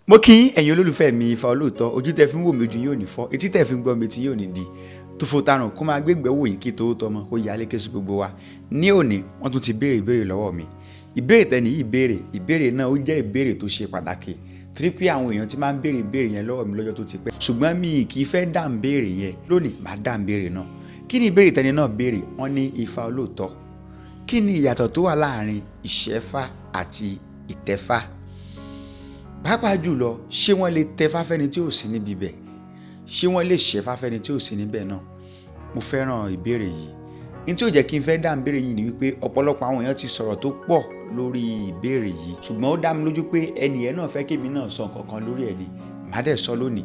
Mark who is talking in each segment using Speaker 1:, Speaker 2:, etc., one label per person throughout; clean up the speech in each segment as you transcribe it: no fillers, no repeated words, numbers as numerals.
Speaker 1: mo kí ẹ̀yin olólùfẹ́ mi Ifá Olóòótọ́, ojú tẹ́ fi ń wò mí ojú yóò ní fọ́, etí tẹ́ fi ń gbọ́ mi tí yóò ní di tòfò tarùn kó máa gbégbé wò yín kí tòótọ́ mọ́ kó yálé kéṣù gbogbo wa. Ní òní wọ́n tún ti béèrè ìbéèrè lọ́wọ́ mi. Ìbéèrè tẹ́ni yìí ìbéèrè náà ó jẹ́ ìbéèrè tó ṣe pàtàkì torí pé àwọn èèyàn ti máa ń béèrè ìbéèrè yẹn lọ́wọ́ mi lọ́jọ́ tó ti pẹ́, ṣùgbọ́n mi kì í fẹ́ dáhùn béèrè yẹn lónìí. Màá dáhùn béèrè náà. Kí ni ìbéèrè tẹ́ni náà béèrè? Wọ́n ní Ifá Olóòótọ́, kí ni ìyàtọ̀ tó wà láàrin ìṣẹ́fá àti ìtẹ̀fá? Pàápàá jùlọ, ṣé wọ́n lè tẹ̀fá fẹ́ni tí ò sí níbi bẹ̀? Ṣé wọ́n lè ṣẹ́fá fẹ́ni tí ò sí níbẹ̀ náà? Mo fẹ́ràn ìbéèrè yìí. Ní tí ó jẹ́ kí n fẹ́ dáhùn ìbéèrè yìí ni wípé ọ̀pọ̀lọpọ̀ àwọn èèyàn ti sọ̀rọ̀ tó pọ̀ lórí ìbéèrè yìí, ṣùgbọ́n ó dá mi lójú pé ẹni yẹn náà fẹ́ kémi náà sọ nǹkan kan lórí ẹ̀ ni. Màá dẹ̀ sọ lónìí.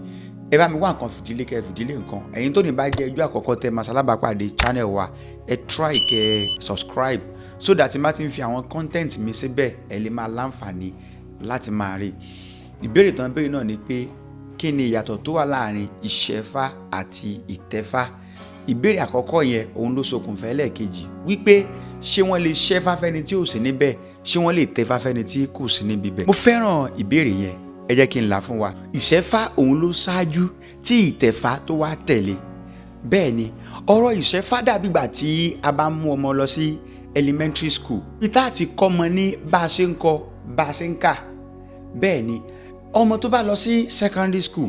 Speaker 1: Ẹ bá mi wá nǹkan fìdílé kẹ́ fìdílé nǹkan. Ẹ̀yin tó ní bá jẹ́ ẹjọ́ àkọ́kọ́ tẹ́ máa ṣalábàápàdé channel wa, ẹ try kẹ́ subscribe so that má ti ń fi àwọn content mi síbẹ̀ ẹ lè máa láǹfààní láti máa rí. Ìbéèrè tán béèrè náà ni pé kí ni ìyàtọ̀ tó wà láàrin ìṣẹ́fá àti ìtẹ̀fá? Ìbéèrè àkọ́kọ́ yẹn òun ló ṣokùnfà ẹlẹ́ẹ̀kejì wípé ṣé wọ́n lè ṣẹ́fá fẹ́ni tí ò sí níbẹ̀, ṣé wọ́n lè tẹ̀fá fẹ́ni tí kò sí níbi bẹ̀. Mo fẹ́ràn ìbéèrè yẹn, ẹ jẹ́ kí n là fún wa. Ìṣẹ́fá òun ló ṣáájú tí ìtẹ̀fá tó wá tẹ̀lé. Bẹ́ẹ̀ ni ọ̀rọ̀ ìṣẹ́fá dàbí ìgbà tí a bá mú ọmọ lọ sí elementary school bí tá àti kọ́ ọmọ ní bá a ṣe ń kọ bá a ṣe ń kà. Bẹ́ẹ̀ ni ọmọ tó bá lọ sí secondary school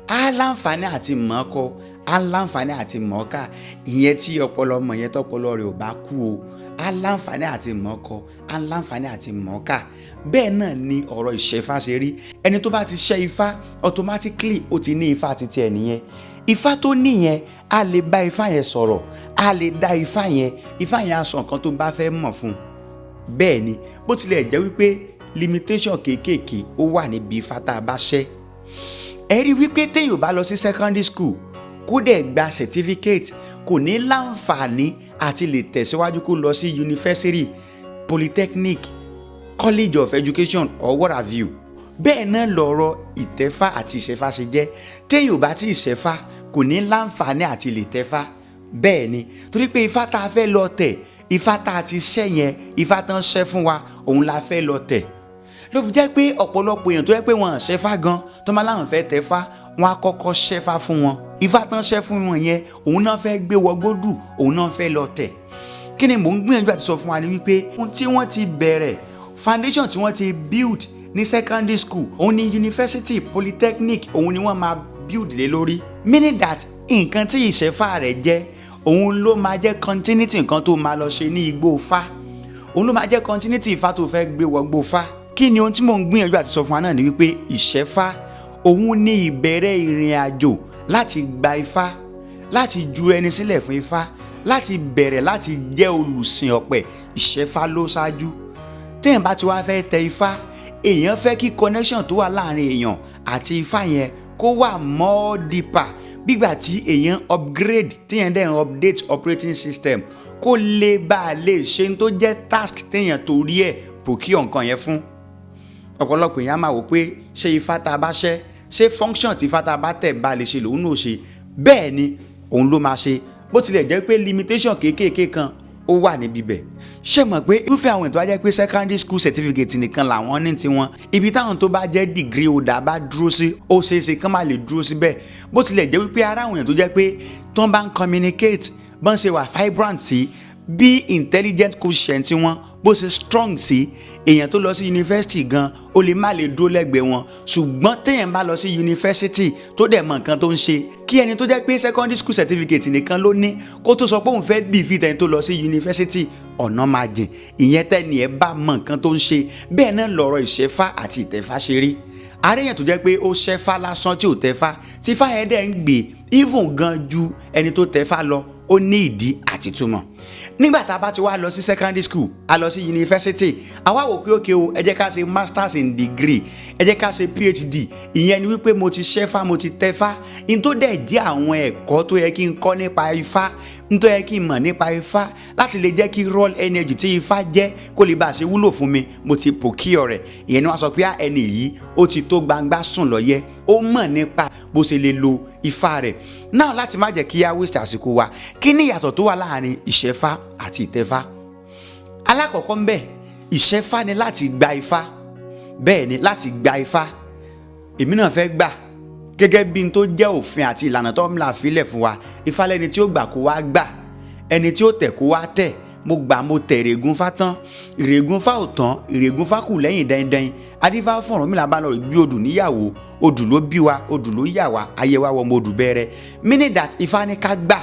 Speaker 1: á láǹfààní àti mọ̀ ọ́ kọ, á láǹfààní àti mọ̀ ọ́ kà. Ìyẹn tí ọpọlọ ọmọ yẹn tọpọlọ rẹ̀ ò bá kú o, á láǹfààní àti mọ̀ ọ́ kọ, á láǹfààní àti mọ̀ ọ́ kà. Bẹ́ẹ̀ náà ni ọ̀rọ̀ ìṣẹ́fá ṣe rí. Ẹni tó bá ti ṣẹ́ ifá automatically ó ti ní ifá titi ẹ̀ nìyẹn. Ifá tó níyẹn á lè bá ifá yẹn sọ̀rọ̀, á lè dá ifá yẹn á sọ nǹkan tó bá fẹ́ mọ̀ fún un. Bẹ́ẹ̀ ni bó tilẹ̀ jẹ́ wípé limitation kéékèèké ó wà níbi ifá tá a bá ṣẹ́. Ẹ rí wípé téèyàn bá lọ sí secondary school kó dẹ̀ gba certificate kò ní láǹfààní àti lè tẹ̀síwájú kó lọ sí university, polytechnic, college of education or what have you. Bẹ́ẹ̀ náà lọ̀rọ̀ ìtẹ̀fá àti ìṣẹ́fá ṣe jẹ́. Téèyàn bá ti ìṣẹ́fá kò ní láǹfààní àti lè tẹ̀fá. Bẹ́ẹ̀ ni torí pé ifá tá a fẹ́ lọ tẹ̀, ifá tá a ti ṣẹ́ yẹn, ifá tán ṣẹ́ fún wa òun la fẹ́ lọ tẹ̀. Ló fi jẹ́ pé ọ̀pọ̀lọpọ̀ èèyàn tó yẹ pé wọ́n ṣẹ́fá gan tó máa láwọn fẹ́ tẹ̀fá, wọ́n á kọ́kọ́ ṣẹ́fá fún wọn. Ifá tán ṣẹ́ fún wọn yẹn òun náà fẹ́ gbé wọgbódù, òun náà fẹ́ lọ tẹ̀. Kí ni mò ń gbìyànjú àti sọ fún wa ni wípé ohun tí wọ́n ti bẹ̀rẹ̀, foundation tí wọ́n ti build ní secondary school òun ni university, polytechnic òun ni wọ́n máa build lé lórí. Meaning that nǹkan tí ìṣẹ́fá rẹ̀ jẹ́ òun ló máa jẹ́ continuity nǹkan tó máa lọ ṣe ní igbó Ifá, òun ló máa jẹ́ continuity Ifá tó fẹ́ gbé wọgbó Ifá. Kí ni ohun tí mò ń gbìyànjú àti sọ fún wa náà ni wípé ìṣẹ́fá òun ni ìbẹ̀rẹ̀ ìrìn àjò láti gba Ifá, láti ju ẹni sílẹ̀ fún Ifá, láti bẹ̀rẹ̀ láti jẹ́ olùsìn ọ̀pẹ. Ìṣẹ́fá ló ṣáájú. Téèyàn bá ti wá fẹ́ tẹ Ifá, èèyàn fẹ́ kí connection tó wà láàrin èèyàn àti Ifá yẹn kó wà more deeper, bígbà tí èèyàn upgrade, téèyàn dẹ̀ update operating system kó lè bá a lè ṣe ní tó jẹ́ task téèyàn torí ẹ̀ procure nǹkan yẹn fún. Ọ̀pọ̀lọpọ̀ èèyàn máa wò pé ṣé ifá tá a bá ṣẹ́, ṣé function tí ifá tá a bá tẹ̀ bá lè ṣe lòun náà ṣe. Bẹ́ẹ̀ ni òun ló máa ṣe, bó tilẹ̀ jẹ́ pé limitation kéékèèké kan ó wà níbi bẹ̀. Ṣé mọ̀ pé irúfẹ́ àwọn ètò á jẹ́ pé secondary school certificate nìkan làwọn ní tiwọn, ibi táwọn tó bá jẹ́ degree holder bá dúró sí ó ṣeéṣe kán má lè dúró síbẹ̀. Bó tilẹ̀ jẹ́ wípé ara àwọn èèyàn tó jẹ́ pé tó ń bá ń communicate bọ́n ṣe wà vibrant sí, bí intelligent quotient tí wọ́n bó ṣe strong sí, èèyàn tó lọ sí yunifásitì gan ó lè má lè dúró lẹ́gbẹ̀ẹ́ wọn. Ṣùgbọ́n téèyàn bá lọ sí yunifásitì tó dẹ̀ mọ̀ nǹkan tó ń ṣe, kí ẹni tó jẹ́ pé secondary school certificate nìkan ló ní kó tó sọ pé òun fẹ́ defeat ẹni tó lọ sí yunifásitì, ọ̀nà máa jìn. Ìyẹn tẹ́ni ẹ bá mọ̀ nǹkan tó ń ṣe. Bẹ́ẹ̀ náà lọ̀rọ̀ ìṣẹ́fá àti ìtẹ̀fá ṣe rí. Àréyàn tó jẹ́ pé ó ṣẹ́fá lásán tí ò tẹ̀fá, tí ifá yẹn dẹ̀ ń gbé even gan ju ẹni tó tẹ̀fá lọ, ó ní ìdí àti túmọ̀. Nígbà tá a bá ti wá lọ sí secondary school, a lọ sí university, a wá wò pé òkè o, ẹ jẹ́ ká ṣe masters in degree, ẹ jẹ́ ká ṣe PhD. Ìyẹn ni wípé mo ti ṣẹ́fá, mo ti tẹ̀fá. In tó dẹ̀ jẹ́ àwọn ẹ̀kọ́ tó yẹ kí n kọ́ nípa Ifá, in tó yẹ kí n mọ̀ nípa Ifá láti lè jẹ́ kí raw energy tí Ifá jẹ́ kó lè bá a ṣe wúlò fún mi, mo ti procure rẹ̀. Ìyẹn ni wọ́n sọ pé ẹni yìí ó ti tó gbangba sùn lọ́yẹ́, ó mọ̀ nípa bó ṣe lè lo Ifá rẹ̀. Náà láti má jẹ́ kí a waste àsìkò wa, kí ni ìyàtọ̀ tó wà láàrin ìṣẹ́fá àti ìtẹ̀fá? Alákọ̀ọ́kọ́ ń bẹ, ìṣẹ́fá ni láti gba Ifá. Bẹ́ẹ̀ ni láti gba Ifá. èmi náà fẹ́ gbà gẹ́gẹ́ bí n tó jẹ́ òfin àti ìlànà tó ń là fílẹ̀ fún wa. Ifá lẹ́ni tí ó gbà kó wá gbà, ẹni tí ó tẹ̀ kó wá tẹ̀. Mo gbà mo tẹ̀ ìrègùn fá tán, ìrègùn fá ò tán, ìrègùn fá kù lẹ́yìn dandan. Adífá fún Ọ̀rúnmìlà bá lọ gbé odù níyàwó, odù ló bí wa, odù ló yà wá, ayé wa wọ ọmọ odù bẹ̀rẹ̀. Meaning that Ifá ní ká gbà.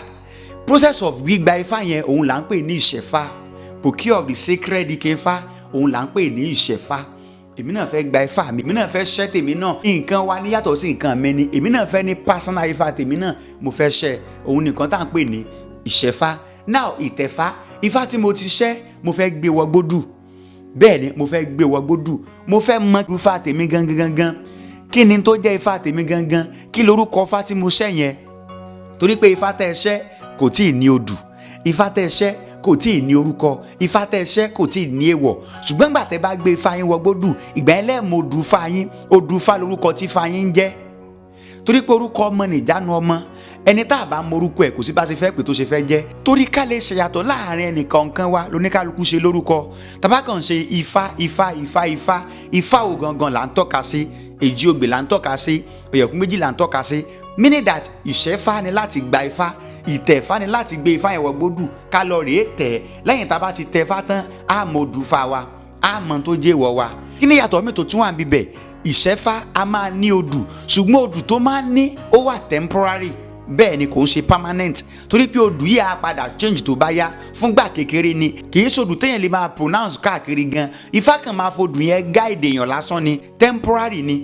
Speaker 1: Process of gbígba Ifá yẹn òun là ń pè ní ìṣẹ̀fá. Procure of the sacred ike Ifá òun là ń pè ní ìṣẹ̀fá. Èmi náà fẹ́ gba Ifá mi, èmi náà fẹ́ ṣẹ́ tèmi náà. Nǹkan wa ní yàtọ̀ sí nǹkan mi ni. Èmi náà fẹ́ ní personal Ifá tèmi náà, mo fẹ́ ṣẹ́. Òun nìkan tá à ń pè ní ìṣẹ̀fá. Now ìtẹ̀fá, Ifá tí mo ti ṣẹ́, mo fẹ́ gbé wọ gbódù. Bẹ́ẹ̀ ni mo fẹ́ gbé wọ gbódù. Mo fẹ́ mọ Ifá tèmi gangan. Kí ni tó jẹ́ Ifá tèmi gangan? Kí lorúkọ Ifá tí mo ṣẹ́ yẹn? Torí pé Ifá tẹ́ ẹ ṣẹ́ kò tíì ní odù. Ifá tẹ́ ẹ ṣẹ́ kò tíì ní orúkọ. Ifá tẹ́ ẹ ṣẹ́ kò tíì ní èèwọ̀. Ṣùgbọ́n gbà tẹ́ bá gbé Ifá yín wọ gbódù, ìgbà yẹn lẹ́ẹ̀mọ odù Ifá yín. Odù Ifá lorúkọ tí Ifá yín ń jẹ́. Torí pé orúkọ ọmọ nìjánu ọmọ. Ẹni tá a bá mọ orúkọ ẹ̀ kò sí bá ṣe fẹ́ pé tó ṣe fẹ́ jẹ́. Torí ká lè ṣèyàtọ̀ láàrin ẹnìkọ̀ọ̀kan wa lóníkálukú ṣe lórúkọ. Tàbá kàn ṣe Ifá Ifá ò gangan là ń tọ́ka sí, èjì ogbè là ń tọ́ka sí, ọ̀yẹ̀kún méjì là ń tọ́ka sí. Meaning that ìṣẹ́fá ni láti gba Ifá, ìtẹ̀fá ni láti gbé Ifá yẹn wọ gbódù, ká lọ rèé tẹ̀. Lẹ́yìn tá a bá ti tẹ̀ Ifá tán, á mọ odù Ifá wa, á mọ tó jẹ́ ìwọ wa. Kí ni yàtọ̀ mi tó tún wà níbẹ̀? Ìṣẹ́fá a máa ní odù, ṣùgbọ́n odù tó máa ń ní ó wà temporary. Bẹ́ẹ̀ ni kò ń ṣe permanent, torí pé odù yìí á padà change tó bá yá fúngbà kékeré ni. Kì í ṣodù téèyàn lè máa pronounce káàkiri gan. Ifá kan máa fodù yẹn guide èèyàn lásán ni, temporary ni.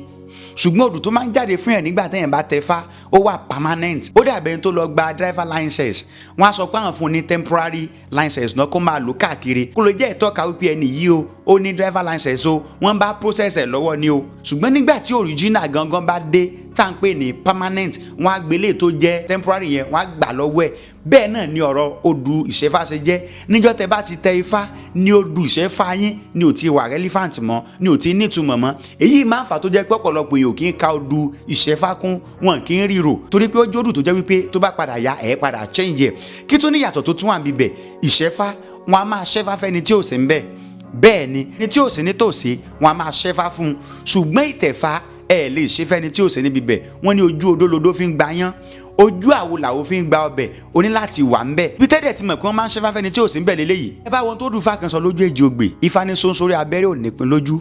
Speaker 1: Ṣùgbọ́n odù tó máa ń jáde fún yẹn nígbà téèyàn bá tẹ Ifá ó wà permanent. Ó dàbí ẹni tó lọ gba driver license, wọ́n á sọ pé àwọn fún ní temporary license náà kó máa lò káàkiri, kó lè jẹ́ ìtọ́ka wípé ẹni yìí o ó ní driver license o, wọ́n bá process ẹ̀ lọ́wọ́ ni o. Ṣùgbọ́n nígbà tí original gangan bá dé tá à ń pè ní permanent, wọ́n á gbélé tó jẹ́ temporary yẹn wọ́n á gbà lọ́wọ́ ẹ̀. Bẹ́ẹ̀ náà ni ọ̀rọ̀ odù ìṣẹ́fá ṣe jẹ́. Níjọ́ tẹ bá ti tẹ Ifá ní odù ìṣẹ́fá yín ni ò ti wà relevant mọ́, ni ò ti nítumọ̀ mọ́. Èyí máa ń fà tó jẹ́ pé ọ̀pọ̀lọpọ̀ èèyàn kì í ka odù ìṣẹ́fá kún, wọn kì í ríro, torí pé ó jẹ́ odù tó jẹ́ wípé tó bá padà yá ẹ̀ padà change ẹ̀. Kí tó ní yàtọ̀ tó tún wà níbẹ̀, ìṣẹ́fá wọn a máa ṣẹ́fá fẹ́ni tí ò sí ń bẹ̀. Bẹ́ẹ̀ ni ní tí ò sí nítòsí wọn a máa ṣẹ́fá fún un. Ṣùgbọ́n ìtẹ̀fá ẹ lè ṣe fẹ́ni tí ò sí níbi bẹ̀. Wọ́n ní ojú odó lodó fi ń gba yán, ojú àwo làwo fi ń gba ọbẹ̀, o ní láti wà ń bẹ̀. Bí tẹ́lẹ̀ ti mọ̀ pé wọ́n máa ń ṣẹ́fá fẹ́ni tí ò sí ń bẹ̀ lélẹ́yìí. Ẹ bá wọn tó dùn Ifá kan sọ lójú èjì ogbè, Ifá ní sóńsórí abẹ́rẹ́ ò nípin lójú,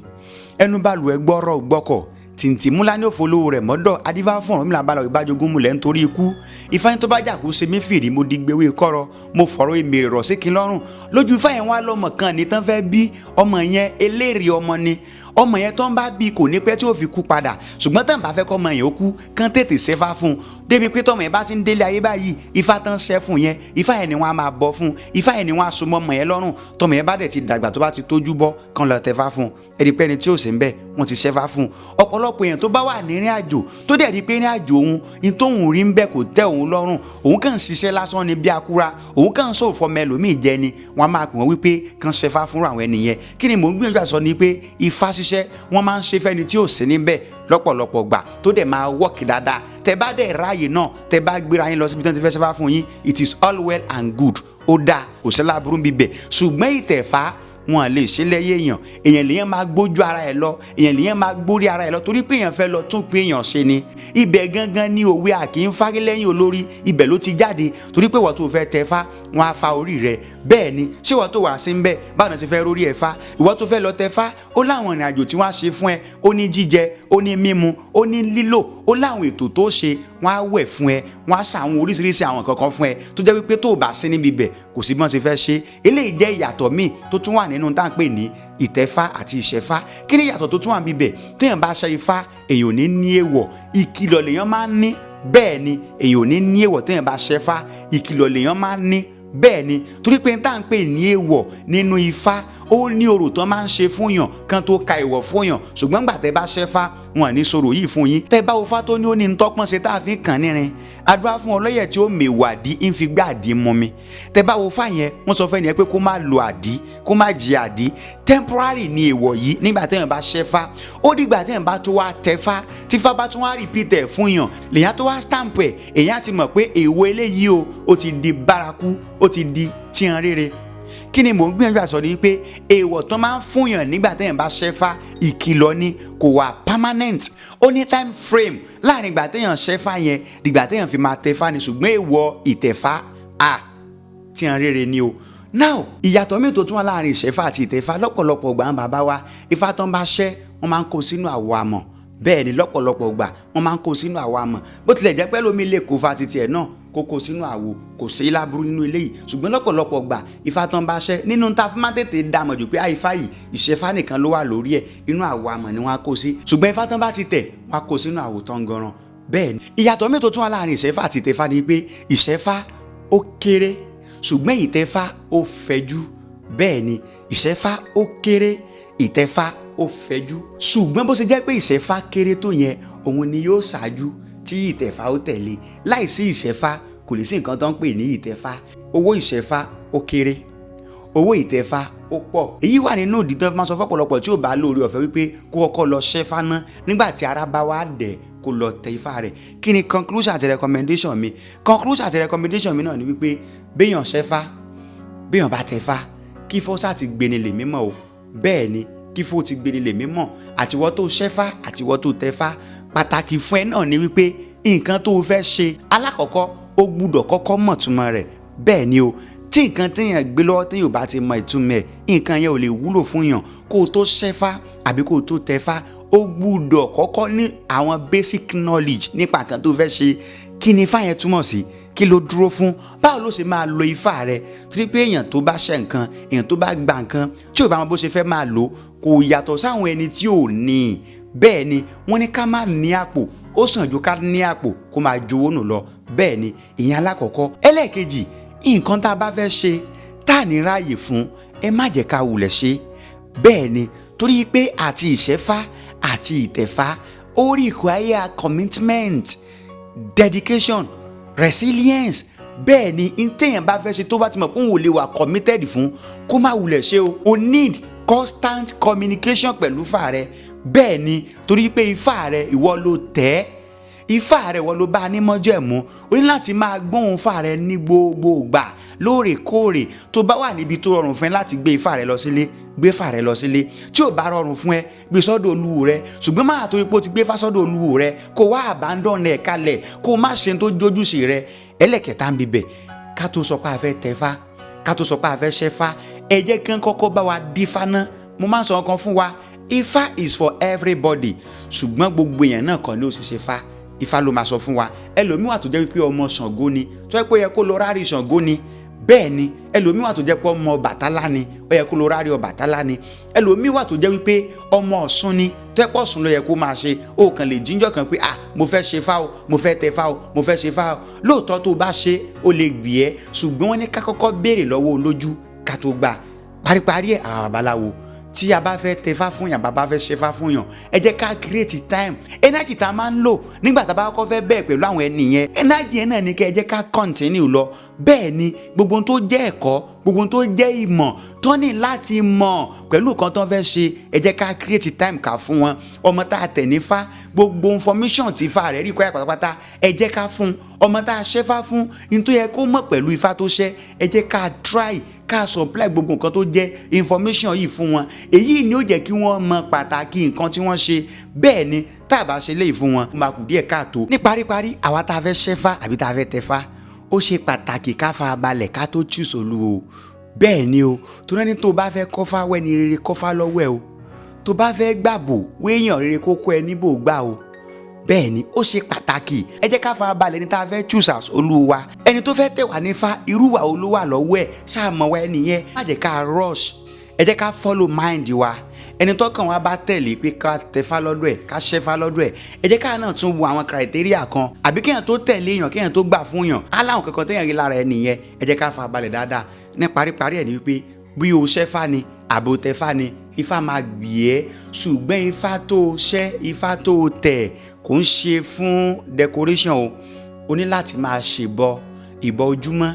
Speaker 1: ẹnu bá lu ẹgbọ́rọ̀ gbọ́kọ̀, tìǹtìmúlá ní òfolówó rẹ̀ mọ́dọ̀. Adífá fún Ọ̀rúnmìlà bá lọ ìbájogún múlẹ̀ nítorí ikú. Ifá ní tó bá jà kú ṣe mí fìrí, mo di gbéwé kọ́rọ̀, mo fọ̀rọ̀ èmèrè rọ̀ sí kin lọ́rùn. Lójú Ifá yẹn wá lọ́mọ kan ní tán fẹ́ bí, ọmọ yẹn eléèrè ọmọ ni. Ọmọ yẹn tó ń bá bí kò ní pẹ́ tí ó fi kú padà, ṣùgbọ́n tán bá fẹ́ kọ́ ọmọ yẹn ó kú kán tètè ṣẹ́fá fún un. Débi pé tọmọ yẹn bá ti ń délé ayé báyìí, Ifá tán ṣẹ́ fún yẹn, Ifá yẹn ni wọ́n á máa bọ fún, Ifá yẹn ni wọ́n á so mọ́ ọmọ yẹn lọ́rùn. Tọmọ yẹn bá dẹ̀ ti dàgbà tó bá ti tójú bọ́ kán lọ tẹfá fún un. Ẹ̀rí pé ẹni tí ò sí ń bẹ̀ wọ́n ti ṣẹ́fá fún un. Ọ̀pọ̀lọpọ̀ èèyàn tó bá wà ní ìrìn àjò tó dẹ̀ rí pé ìrìn àjò òun ní tóun rí ń bẹ̀ kò tẹ́ òun lọ́rùn, òun kàn ń ṣiṣẹ́ lásán ni bí akúra, òun kàn ń sọ̀rọ̀ fọmọ ẹlòmíì jẹ ni, wọ́n á máa pè wọ́n wípé kán ṣẹ́fá fún àwọn ẹnìyẹn. Kí ni mò ń gbìyànjú àsọ ni pé Ifá ṣiṣẹ́ wọ́n máa ń ṣe fẹ́ni tí ò sí níbẹ̀ lọ́pọ̀lọpọ̀ gbà tó dẹ̀ máa wọ́ọ̀kì dáadáa. Tẹ bá dẹ̀ ráàyè náà, tẹ bá gbéra yín lọ síbi tí wọ́n ti fẹ́ ṣẹ́fá fún yín, it is all well and good, ó dáa, kò sí láburú bíbẹ̀. Ṣùgbọ́n ìtẹ̀fá wọn lè ṣe lẹ́yẹ èèyàn lèyàn máa gbójú ara ẹ̀ lọ, èèyàn lèyàn máa gbórí ara ẹ̀ lọ, torí pé èèyàn fẹ́ lọ tún pé èèyàn ṣe ni. Ibẹ̀ gangan ni òwe àkì ń fárí lẹ́yìn olórí, ibẹ̀ ló ti jáde. Torí pé wọ́n tó fẹ́ tẹ̀fá wọn á fa orí rẹ̀. Bẹ́ẹ̀ ni ṣé wọ́n tó wà sí ń bẹ̀ báwọn ṣe fẹ́ rórí ẹ̀ fá. Ìwọ́n tó fẹ́ lọ tẹ̀fá ó láwọn ìrìn àjò tí wọ́n á ṣe fún ẹ, ó ní jíjẹ, ó ní mímu, ó ní lílò, ó láwọn ètò tó ṣe, wọ́n á wẹ̀ fún ẹ, wọ́n á ṣàwọn oríṣiríṣi àwọn kankan fún ẹ tó jẹ́ wípé tó o bá sí níbi ibẹ̀ kò sí bí wọ́n ṣe fẹ́ ṣe. Eléyìí jẹ́ ìyàtọ̀ míì tó tún wà nínú tá à ń pè ní ìtẹ̀fá àti ìṣẹ́fá. Kí ni ìyàtọ̀ tó tún wà níbẹ̀? Téèyàn bá ṣe Ifá èèyàn ò ní ní èèwọ̀, ìkìlọ̀ lèèyàn máa ń ní. Bẹ́ẹ̀ ni èèyàn ò ní ní èèwọ̀ téèyàn bá ṣẹ́fá, ìkìlọ̀ lèèyàn máa ń ní. Bẹ́ẹ̀ ni torí pé tá à ń pè ní èèwọ̀ nínú Ifá ó ní orò tán máa ń ṣe fún yàn kan tó ka ìwọ̀ fún yàn, ṣùgbọ́n gbà tẹ́ bá ṣẹ́fá wọn ní sọ̀rọ̀ yìí fún yín. Tẹ́ bá wo Ifá tó ní ó ní ń tọ́pọ́n ṣe tá a fi kàn nírin, àdúrà fún ọlọ́yẹ̀ tí ó mèwà àdí ń fi gbá àdí mú mi. Tẹ́ bá wo Ifá yẹn wọ́n sọ fẹ́ni yẹn pé kó má lo àdí, kó má jẹ àdí. Temporary ni èèwọ̀ yìí nígbà téèyàn bá ṣẹ́fá, ó dìgbà téèyàn bá tó wá tẹ̀fá, tí Ifá bá tún wá repeat ẹ̀ fún yàn lèyàn tó wá stamp ẹ̀, èyàn ti mọ̀ pé èèwọ̀ eléyìí ó ti di bárakú, ó ti di tíyan rere. kí ni mò ń gbìyànjú àti sọ ni pé èèwọ̀ tán máa ń fúnyàn nígbà téèyàn bá ṣẹ́fá ìkìlọ̀ ni, kò wà permanent, ó ní time frame láàrin ìgbà téèyàn ṣẹ́fá yẹn dìgbà téèyàn fi máa tẹ̀fá ni, ṣùgbọ́n èèwọ̀ ìtẹ̀fá tí hàn rere ni o. Now ìyàtọ̀ mi tó tún wà láàrin ìṣẹ́fá àti ìtẹ̀fá, lọ́pọ̀lọpọ̀ ìgbà àwọn bàbá wa ifá tán bá ṣẹ́ wọ́n máa ń kó sínú àwo amọ̀, bẹ́ẹ̀ ni lọ́pọ̀lọpọ̀ ìgbà wọ́n máa ń kó sínú àwo amọ̀, bó tilẹ̀ jẹ́ pé lómi lè kó fa titi ẹ̀ náà kó sínú àwo, kò sí láburú nínú eléyìí, ṣùgbọ́n lọ́pọ̀lọpọ̀ ìgbà ifá tán bá ṣẹ́ nínú ta fún máa tètè dàmọ̀ jù pé ifá yìí ìṣẹ́fá nìkan ló wà lórí ẹ̀, inú àwo amọ̀ ni wọ́n á kó sí, ṣùgbọ́n ifá tán bá ti tẹ̀ wọ́n á kó sínú àwo tán ganran. Bẹ́ẹ̀ ni ìyàtọ̀ mi tó tún wà láàrin ìṣẹ́fá àti ìtẹ̀fá ni pé ìṣẹ́fá ó kéré ṣùgbọ́n ìtẹ̀fá ó fẹ̀jú. Bẹ́ẹ̀ ni ìṣẹ́fá ó kéré, ìtẹ̀fá ó fẹ̀jú, ṣùgbọ́n bó ṣe jẹ́ pé ìṣẹ́fá kéré tó yẹn òun ni yóò ṣáájú tí ìtẹ̀fá ó tẹ̀lé. Láìsí ìṣẹ́fá kò lè sí nǹkan tó ń pè ní ìtẹ̀fá. Owó ìṣẹ́fá ó kéré, owó ìtẹ̀fá ó pọ̀. Èyí wà nínú ìdí tó fi máa sọ fọ́pọ̀lọpọ̀ tí ò bá lóore ọ̀fẹ́ wípé kó kọ́kọ́ lọ ṣẹ́fá ná, nígbà tí ara bá wá dẹ̀ kó lọ tẹ ifá rẹ̀. Kí ni conclusion àti recommendation mi? Conclusion àti recommendation mi náà ni wípé béèyàn ṣẹ́fá, béèyàn bá tẹ̀fá, kí fọ́sà ti gbéni lè mímọ́ o. Bẹ́ẹ̀ ni kí fó ti gbéni lè mímọ́, àtiwọ́ tó ṣẹ́fá àtiwọ́ tó tẹ̀fá. Pàtàkì fún ẹ náà ni wípé nǹkan tó o fẹ́ ṣe alákọ̀ọ́kọ́ ó gbúdọ̀ kọ́kọ́ mọ̀ túmọ̀ rẹ̀. Bẹ́ẹ̀ ni o, tí nǹkan téèyàn gbé lọ́wọ́ téèyàn ò bá ti mọ ìtumọ̀ ẹ̀, nǹkan yẹn ò lè wúlò fún yàn. Kó o tó ṣẹ́fá àbí kó o tó tẹ̀fá, ó gbúdọ̀ kọ́kọ́ ní àwọn basic knowledge nípa nǹkan tó fẹ́ ṣe. Kí ni ifá yẹn túmọ̀ sí? Kí ló dúró fún? Báwo ló ṣe máa lo ifá rẹ̀? Torí pé èèyàn tó bá ṣe nǹkan, èèyàn tó bá gba nǹkan tí ò bá mọ bó ṣe fẹ́ máa lò kò yàtọ̀ sáwọn ẹni tí ò ní. Bẹ́ẹ̀ ni wọ́n ní ká má ní àpò ó sàn ju ká ní àpò kó máa jowó nù lọ. Bẹ́ẹ̀ ni ìyẹn alákọ̀ọ́kọ́. Ẹlẹ́ẹ̀kejì, nǹkan tá a bá fẹ́ ṣe tá à ní ráàyè fún ẹ má jẹ́ ká wulẹ̀ ṣe. Bẹ́ẹ̀ ni torí pé àti ìṣẹ́fá àti ìtẹ̀fá ó require commitment, dedication, resilience. Bẹ́ẹ̀ ni téèyàn bá fẹ́ ṣe tó bá ti mọ̀ pé òun ò lè wà committed fún kó má wulẹ̀ ṣe o. O need constant communication pẹ̀lú ifá rẹ. Bẹ́ẹ̀ ni torí pé ifá rẹ ìwọ ló tẹ̀ ẹ́, ifá rẹ ìwọ ló bá a ní mọ́jẹ̀mú. O ní láti máa gbóhùn ifá rẹ ní gbogbo ìgbà lóòrèkóòrè. Tó bá wà níbi tó rọrùn fún ẹ láti gbé ifá rẹ lọ sílé, gbé ifá rẹ lọ sílé. Tí ò bá rọrùn fún ẹ, gbé sọ́dọ̀ olúwo rẹ. Ṣùgbọ́n má torí pé o ti gbé ifá sọ́dọ̀ olúwo rẹ kó wá abandon ẹ̀ kalẹ̀, kó má ṣe tó jójúṣe rẹ. Ẹlẹ́kẹta ń bibẹ̀, ká tó sọ pé a fẹ́ tẹ̀fá, ká tó sọ pé a fẹ́ ṣẹ́fá, ẹ jẹ́ kí n kọ́kọ́ bá wa dífá ná. Mo máa ń sọ nǹkan fún wa, ifá is for everybody, ṣùgbọ́n gbogbo èèyàn náà kàn ló sì ṣe fá. Ifá ló máa sọ fún wa. Ẹlòmíì wà tó jẹ́ wípé ọmọ Ṣàngó ni, tó jẹ́ pé ó yẹ kó lọ rárí Ṣàngó ni. Bẹ́ẹ̀ ni ẹlòmíì wà tó jẹ́ pé ọmọ Ọbàtálá ni, ó yẹ kó lọ rárí Ọbàtálá ni. Ẹlòmíì wà tó jẹ́ wípé ọmọ Ọ̀ṣun ni, tó jẹ́ pé Ọ̀ṣun ló yẹ kó máa ṣe. Ó kàn lè jíjọ́ kan pé mo fẹ́ ṣe fá o, mo fẹ́ tẹ fá o, mo fẹ́ ṣe fá o. Lóòótọ́ tó bá ṣe ó lè gbì ẹ́, ṣùgbọ́n wọ́n ní ká kọ́kọ́ béèrè lọ́wọ́ olójú ká tó gbà. Paríparí ẹ̀ àwọn babaláwo tí a bá fẹ́ tẹ̀fá fún yàn, bàbá fẹ́ ṣẹ́fá fún yàn, ẹ jẹ́ ká create time. Energy tá a máa ń lò nígbà tá a bá kọ́kọ́ fẹ́ bẹ̀rẹ̀ pẹ̀lú àwọn ẹni yẹn, energy yẹn náà ni kẹ́ ẹ jẹ́ ká continue lọ. Bẹ́ẹ̀ ni gbogbo ohun tó jẹ́ ẹ̀kọ́, gbogbo ohun tó jẹ́ ìmọ̀ tó ní láti mọ̀ pẹ̀lú nǹkan tó ń fẹ́ ṣe, ẹ jẹ́ ká create time ká fún wọn. Ọmọ tá a tẹ̀ ní fá, gbogbo information tí ifá rẹ̀ rí kọ́ ẹ̀ pátápátá ẹ jẹ́ ká fún. Ọmọ tá a ṣẹ́fá fún ní tó yẹ kó mọ̀ pẹ̀lú ifá tó ṣẹ́, ẹ jẹ́ ká try ká supply gbogbo nǹkan tó jẹ́ information yìí fún wọn. Èyí ni ó jẹ́ kí wọ́n mọ pàtàkì nǹkan tí wọ́n ṣe. Bẹ́ẹ̀ ni tá a bá ṣe léyìí fún wọn ó máa kù díẹ̀ káàtó. Ní paríparí, àwa tá a fẹ́ ṣẹ́fá àbí tá a fẹ́ tẹ̀fá, ó ṣe pàtàkì ká fara balẹ̀ ká tó choose olúwo. Bẹ́ẹ̀ ni o, tó rẹ́ni tó bá fẹ́ kọ́fá wẹ́ni rere kọ́fá lọ́wọ́ ẹ o. Tó bá fẹ́ gbàbò wéèyàn rere kó kọ́ ẹ níbò gbà o. Bẹ́ẹ̀ ni ó ṣe pàtàkì. Ẹ jẹ́ ká fara balẹ̀ ní tá a fẹ́ choose as olúwo wa. Ẹni tó fẹ́ tẹ̀ wá nífá, irú wa olúwo wà lọ́wọ́ ẹ̀, ṣáà mọ̀ wá ẹni yẹn. Má jẹ́ ká rush, ẹ jẹ́ ká follow mind wa. Ẹni tó kàn wá bá tẹ̀lé pé ká tẹ̀fá lọ́dọ̀ ẹ̀, ká ṣẹ́fá lọ́dọ̀ ẹ̀, ẹ jẹ́ ká náà tún wo àwọn criteria kan. Àbí kéèyàn tó tẹ̀lé èèyàn, kéèyàn tó gbà fún yàn, aláwọn kankan téèyàn rí lára ẹni yẹn, ẹ jẹ́ ká fara balẹ̀ dáadáa. Ní paríparí ẹ̀ ni wípé bí o ṣẹ́fá ni àbò tẹ̀fá ni, ifá máa gbì ẹ́. Ṣùgbọ́n ifá tó ṣẹ́, ifá tó tẹ̀ kò ń ṣe fún decoration o. O ní láti máa ṣèbọ, ìbọ ojúmọ́,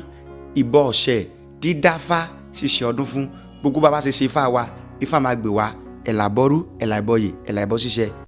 Speaker 1: ìbọ ọ̀sẹ̀, dídáfá, ṣíṣe ọdún fún. Gbogbo bàbá ṣe ṣe ifá wa, ifá máa gbè wá ẹ̀là bọ́rú, ẹ̀là ìbọyè, ẹ̀là ìbọ ṣíṣe.